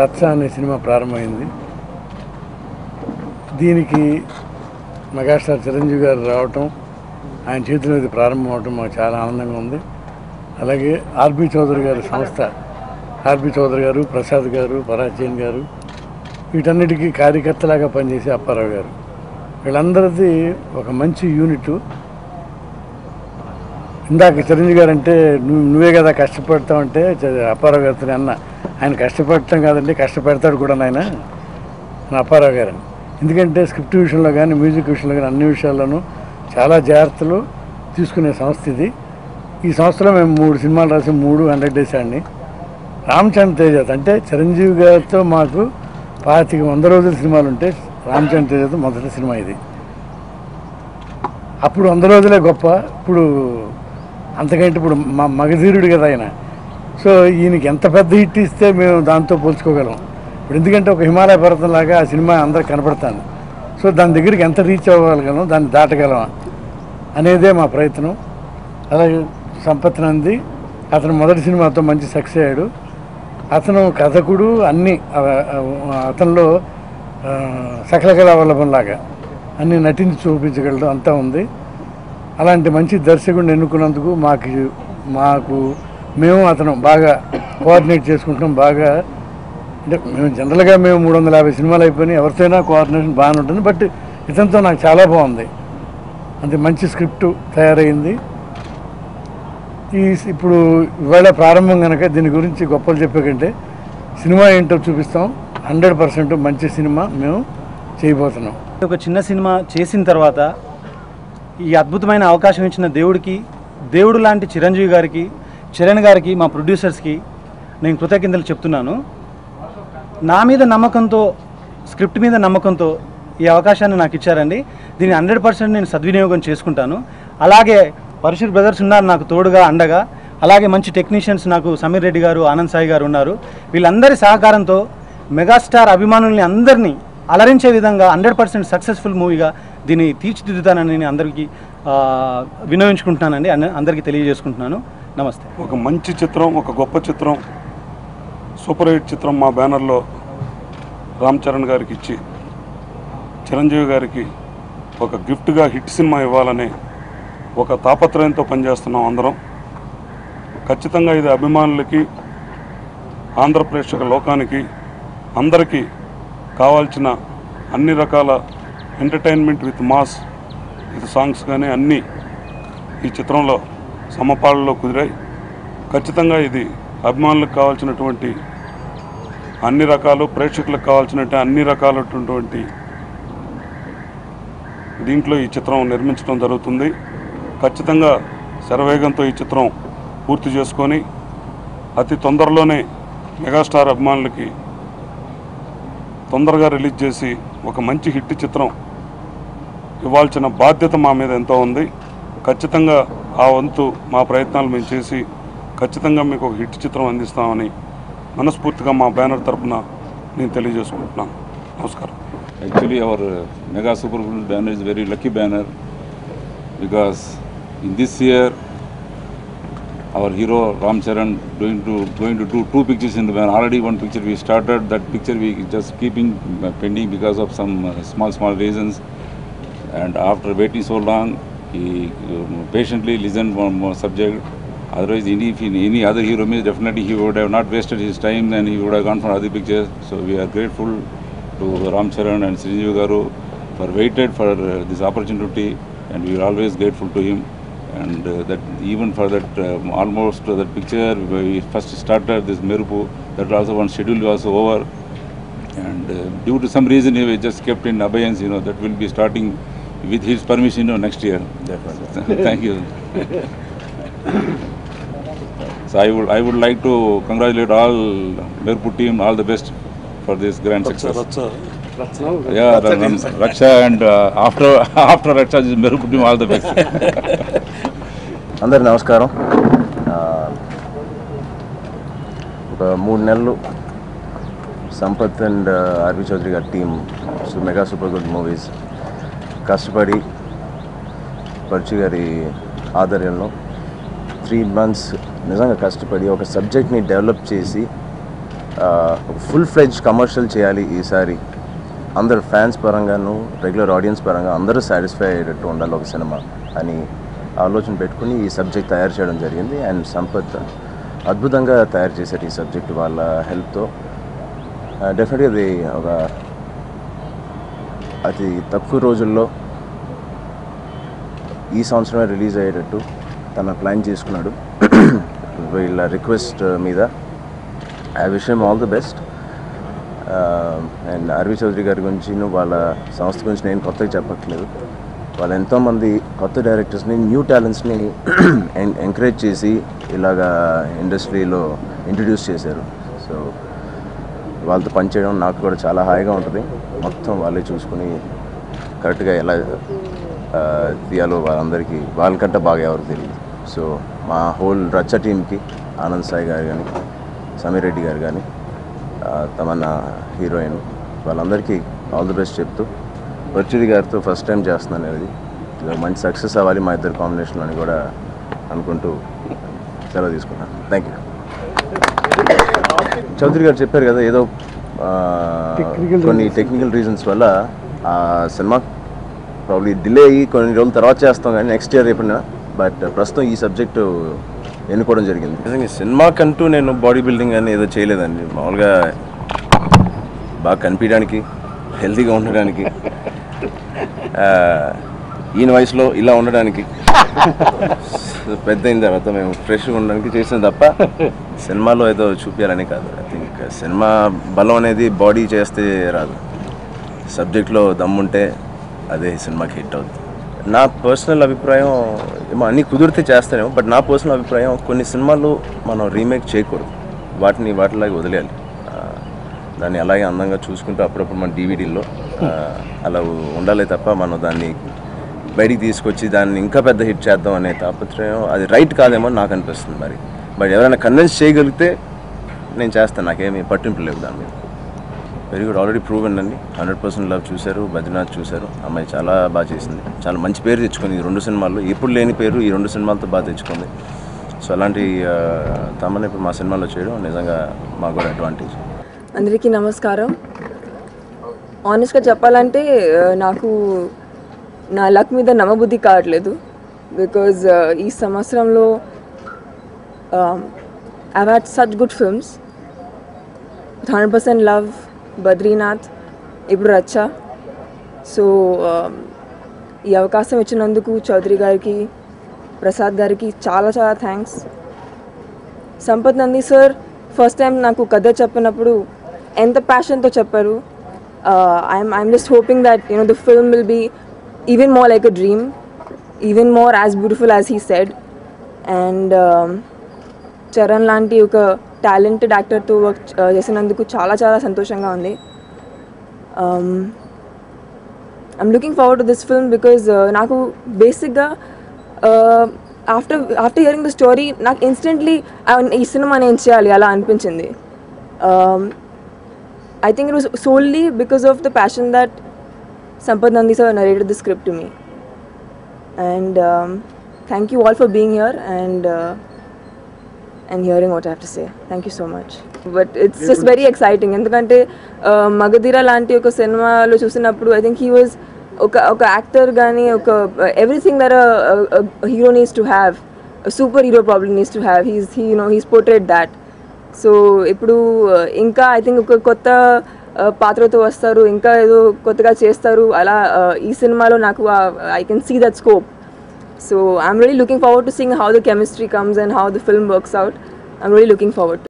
రచ్చ అనే సినిమా ప్రారంభమైంది. దీనికి మెగాస్టార్ చిరంజీవి గారు రావటం, ఆయన చేతుల మీద ప్రారంభం అవటం మాకు చాలా ఆనందంగా ఉంది. అలాగే ఆర్బి చౌదరి గారి సంస్థ, ఆర్బి చౌదరి గారు, ప్రసాద్ గారు, పరాచీన్ గారు, వీటన్నిటికీ కార్యకర్తలాగా పనిచేసే అప్పారావు గారు, వీళ్ళందరిది ఒక మంచి యూనిట్. ఇందాక చిరంజీవి గారు అంటే నువ్వే కదా కష్టపడతావంటే అప్పారావు గారితో అన్న, ఆయన కష్టపడటం కాదండి, కష్టపెడతాడు కూడా ఆయన నా అప్పారావు గారని. ఎందుకంటే స్క్రిప్ట్ విషయంలో కానీ, మ్యూజిక్ విషయంలో కానీ అన్ని విషయాల్లోనూ చాలా జాగ్రత్తలు తీసుకునే సంస్థ ఇది. ఈ సంస్థలో మేము 3 సినిమాలు రాసి 3 100 డేస్ ఆడిని. రామచంద్ర తేజ అంటే చిరంజీవి గారితో మాకు 100 రోజుల సినిమాలు ఉంటే రామచంద్ర తేజతో మొదటి సినిమా ఇది. అప్పుడు 100 రోజులే గొప్ప, ఇప్పుడు అంతకంటే ఇప్పుడు మగధీరుడు కదా ఆయన. సో ఈయనకి ఎంత పెద్ద హిట్ ఇస్తే మేము దాంతో పోల్చుకోగలం. ఇప్పుడు ఎందుకంటే ఒక హిమాలయ పర్వతంలాగా ఆ సినిమా అందరికి కనపడతాను. సో దాని దగ్గరికి ఎంత రీచ్ అవ్వగలం, దాన్ని దాటగలం అనేదే మా ప్రయత్నం. అలాగే సంపత్ నంది అతను మొదటి సినిమాతో మంచి సక్సెస్ అయ్యాడు. అతను కథకుడు, అన్నీ అతనిలో సకల కళా వల్లభంలాగా అన్నీ నటించి చూపించగలడు, అంతా ఉంది. అలాంటి మంచి దర్శకుడిని ఎన్నుకున్నందుకు మేము అతను బాగా కోఆర్డినేట్ చేసుకుంటున్నాం. బాగా అంటే జనరల్గా మేము 350 సినిమాలు అయిపోయినాయి, ఎవరితోనైనా కోఆర్డినేషన్ బాగానే ఉంటుంది. బట్ ఇతనితో నాకు చాలా బాగుంది, అంతే మంచి స్క్రిప్ట్ తయారైంది. ఇప్పుడు ఇవాళ ప్రారంభం కనుక దీని గురించి గొప్పలు చెప్పే కంటే సినిమా ఏంటో చూపిస్తాం. 100% మంచి సినిమా మేము చేయబోతున్నాం. ఒక చిన్న సినిమా చేసిన తర్వాత ఈ అద్భుతమైన అవకాశం ఇచ్చిన దేవుడు లాంటి చిరంజీవి గారికి, చరణ్ గారికి, మా ప్రొడ్యూసర్స్కి నేను కృతజ్ఞతలు చెప్తున్నాను. నా మీద నమ్మకంతో, స్క్రిప్ట్ మీద నమ్మకంతో ఈ అవకాశాన్ని నాకు ఇచ్చారండి. దీన్ని 100% నేను సద్వినియోగం చేసుకుంటాను. అలాగే పరశుర్ బ్రదర్స్ ఉన్నారు నాకు తోడుగా, అండగా. అలాగే మంచి టెక్నీషియన్స్ నాకు సమీర్ రెడ్డి గారు, ఆనంద్ సాయి గారు ఉన్నారు. వీళ్ళందరి సహకారంతో మెగాస్టార్ అభిమానుల్ని అందరినీ అలరించే విధంగా 100% సక్సెస్ఫుల్ మూవీగా దీన్ని తీర్చిదిద్దుతానని నేను అందరికీ వినవించుకుంటున్నానండి, అందరికీ తెలియజేసుకుంటున్నాను. నమస్తే. ఒక మంచి చిత్రం, ఒక గొప్ప చిత్రం, సూపర్ హిట్ చిత్రం మా బ్యానర్లో రామ్ చరణ్ గారికి ఇచ్చి చిరంజీవి గారికి ఒక గిఫ్ట్గా హిట్ సినిమా ఇవ్వాలని ఒక తాపత్రయంతో పనిచేస్తున్నాం అందరం. ఖచ్చితంగా ఇది అభిమానులకి, ఆంధ్ర ప్రేక్షక లోకానికి, అందరికీ కావాల్సిన అన్ని రకాల entertainment with mass, with songs కానీ అన్నీ ఈ చిత్రంలో సమపాళ్ళలో కుదిరాయి. ఖచ్చితంగా ఇది అభిమానులకు కావాల్సినటువంటి అన్ని రకాలు, ప్రేక్షకులకు కావాల్సినటువంటి అన్ని రకాలైనటువంటి దీంట్లో ఈ చిత్రం నిర్మించడం జరుగుతుంది. ఖచ్చితంగా శరవేగంతో ఈ చిత్రం పూర్తి చేసుకొని అతి తొందరలోనే మెగాస్టార్ అభిమానులకి తొందరగా రిలీజ్ చేసి ఒక మంచి హిట్ చిత్రం ఇవ్వాల్సిన బాధ్యత మా మీద ఎంతో ఉంది. ఖచ్చితంగా ఆ వంతు మా ప్రయత్నాలు మేము చేసి ఖచ్చితంగా మీకు ఒక హిట్ చిత్రం అందిస్తామని మనస్ఫూర్తిగా మా బ్యానర్ తరఫున నేను తెలియజేసుకుంటున్నాను. నమస్కారం. Actually, our Mega Super Good banner is a very lucky banner because in this year, our hero Ram Charan going to do 2 pictures in the banner. Already 1 picture we started. That picture we just keeping pending because of some small reasons. And after waiting so long, he patiently listened one more subject. Otherwise, if any other hero means definitely he would have not wasted his time and he would have gone for other pictures. So we are grateful to Ram Charan and Chiranjeevi Garu for waited for this opportunity, and we are always grateful to him. And that even for that almost that picture we first started this Merupu, that also one schedule was over, and due to some reason he was just kept in abeyance. That will be starting with his permission next year. Thank you. So I would like to congratulate all Merupu team, all the best for this grand success. Yeah, Raksha and after Raksha is Merupu team, all the best. అందరికి నమస్కారం. ఒక 3 నెలలు Sampath and R V Chowdary గారి team mega super good movies కష్టపడి పరచు గారి ఆధ్వర్యంలో 3 months నిజంగా కష్టపడి ఒక సబ్జెక్ట్ని డెవలప్ చేసి ఫుల్ ఫ్లెడ్జ్ కమర్షియల్ చేయాలి ఈసారి, అందరు ఫ్యాన్స్ పరంగాను రెగ్యులర్ ఆడియన్స్ పరంగా అందరూ సాటిస్ఫై అయ్యేటట్టు ఉండాలి ఒక సినిమా అని ఆలోచన పెట్టుకుని ఈ సబ్జెక్ట్ తయారు చేయడం జరిగింది. అండ్ సంపత్ అద్భుతంగా తయారు చేశారు ఈ సబ్జెక్ట్ వాళ్ళ హెల్ప్తో. డెఫినెట్గా అది ఒక అతి తక్కువ రోజుల్లో ఈ సంవత్సరమే రిలీజ్ అయ్యేటట్టు తన ప్లాన్ చేసుకున్నాడు. వీళ్ళ రిక్వెస్ట్ మీద I wish him all the best. And R V Chowdary గారి గురించి వాళ్ళ సంస్థ గురించి నేను కొత్తగా చెప్పట్లేదు. వాళ్ళు ఎంతోమంది కొత్త డైరెక్టర్స్ని, న్యూ టాలెంట్స్ని ఎంకరేజ్ చేసి ఇలాగా ఇండస్ట్రీలో ఇంట్రడ్యూస్ చేశారు. సో వాళ్ళతో పనిచేయడం నాకు కూడా చాలా హాయిగా ఉంటుంది. మొత్తం వాళ్ళే చూసుకుని కరెక్ట్గా ఎలా తీయాలో వాళ్ళందరికీ వాళ్ళకంటే బాగా ఎవరికి తెలియదు. సో మా హోల్ రచ్చ టీమ్కి ఆనంద్ సాయి గారు కానీ, సమీర్ రెడ్డి గారు కానీ, తమన్నా హీరోయిన్, వాళ్ళందరికీ ఆల్ ది బెస్ట్ చెప్తూ వర్చుది గారితో ఫస్ట్ టైం చేస్తున్నాను. అది మంచి సక్సెస్ అవ్వాలి మా ఇద్దరు కాంబినేషన్ అని కూడా అనుకుంటూ సెలవు తీసుకున్నాను. Thank you. చౌదరి గారు చెప్పారు కదా, ఏదో కొన్ని టెక్నికల్ రీజన్స్ వల్ల ఆ సినిమా ప్రాబ్లీ డిలే అయ్యి కొన్ని రోజుల తర్వాత చేస్తాం కానీ నెక్స్ట్ ఇయర్ ఎప్పుడైనా. బట్ ప్రస్తుతం ఈ సబ్జెక్టు ఎన్నుకోవడం జరిగింది. నిజంగా సినిమాకంటూ నేను బాడీ బిల్డింగ్ అని ఏదో చేయలేదండి. మామూలుగా బాగా కనిపించడానికి, హెల్తీగా ఉండడానికి, ఈయన వయసులో ఇలా ఉండడానికి, పెద్ద అయిన తర్వాత మేము ఫ్రెష్గా ఉండడానికి చేసిన తప్ప సినిమాలో ఏదో చూపించాలని కాదు. ఐ థింక్ సినిమా బలం అనేది బాడీ చేస్తే రాదు, సబ్జెక్ట్లో దమ్ముంటే అదే సినిమాకి హిట్ అవుతుంది. నా పర్సనల్ అభిప్రాయం ఏమో అన్నీ కుదిరితే చేస్తానేమో, బట్ నా పర్సనల్ అభిప్రాయం కొన్ని సినిమాలు మనం రీమేక్ చేయకూడదు, వాటిలాగే వదిలేయాలి. దాన్ని అలాగే అందంగా చూసుకుంటూ అప్పుడప్పుడు మన డివిడీల్లో అలా ఉండాలి తప్ప మనం దాన్ని బయటికి తీసుకొచ్చి దాన్ని ఇంకా పెద్ద హిట్ చేద్దాం అనే తాపత్రయం అది రైట్ కాదేమో నాకు అనిపిస్తుంది. మరి బట్ ఎవరైనా కన్విన్స్ చేయగలిగితే నేను చేస్తాను, నాకేమీ పట్టింపు లేవు దాని మీద. వెరీ గుడ్, ఆల్రెడీ ప్రూవెన్ అండి. 100% లవ్ చూశారు, బద్రీనాథ్ చూశారు. అమ్మాయి చాలా బాగా చేసింది, చాలా మంచి పేరు తెచ్చుకుంది ఈ 2 సినిమాల్లో. ఎప్పుడు లేని పేరు ఈ 2 సినిమాలతో బాగా తెచ్చుకుంది. సో అలాంటి తమని ఇప్పుడు మా సినిమాలో చేయడం నిజంగా మాకు కూడా అడ్వాంటేజ్. అందరికీ నమస్కారం. ఆనెస్ట్గా చెప్పాలంటే నాకు నా లక్ మీద నమ్మబుద్ధి కావట్లేదు. బికాజ్ ఈ సంవత్సరంలో I had such good films. 100% love, Badrinath, ఇప్పుడు రచ్చ. సో ఈ అవకాశం ఇచ్చినందుకు చౌదరి గారికి, ప్రసాద్ గారికి చాలా చాలా thanks. Sampath Nandi sir first time నాకు కథ చెప్పినప్పుడు ఎంత ప్యాషన్తో చెప్పారు. I'm just hoping that the film will be even more like a dream, even more as beautiful as he said. And Charan లాంటి ఒక టాలెంటెడ్ యాక్టర్తో వర్క్ చేసినందుకు చాలా చాలా సంతోషంగా ఉంది. I'm looking forward to this film because నాకు బేసిక్గా ఆఫ్టర్ హియరింగ్ ద స్టోరీ నాకు ఇన్స్టెంట్లీ ఈ సినిమా నేను చేయాలి అలా అనిపించింది. I think it was solely because of the passion that Sampath Nandi sir narrated the script to me. And thank you all for being here and hearing what I have to say. Thank you so much. But it's just very exciting. Endukante Magadira lanti oka cinema lo chusinappudu I think he was oka actor gaani oka everything that a hero needs to have, a superhero probably needs to have. He's portrayed that. So ఇప్పుడు ఇంకా I think ఒక కొత్త పాత్రతో వస్తారు, ఇంకా ఏదో కొత్తగా చేస్తారు. అలా ఈ సినిమాలో నాకు I can see that scope. So I'm really looking forward to seeing how the chemistry comes and how the film works out. I'm really looking forward.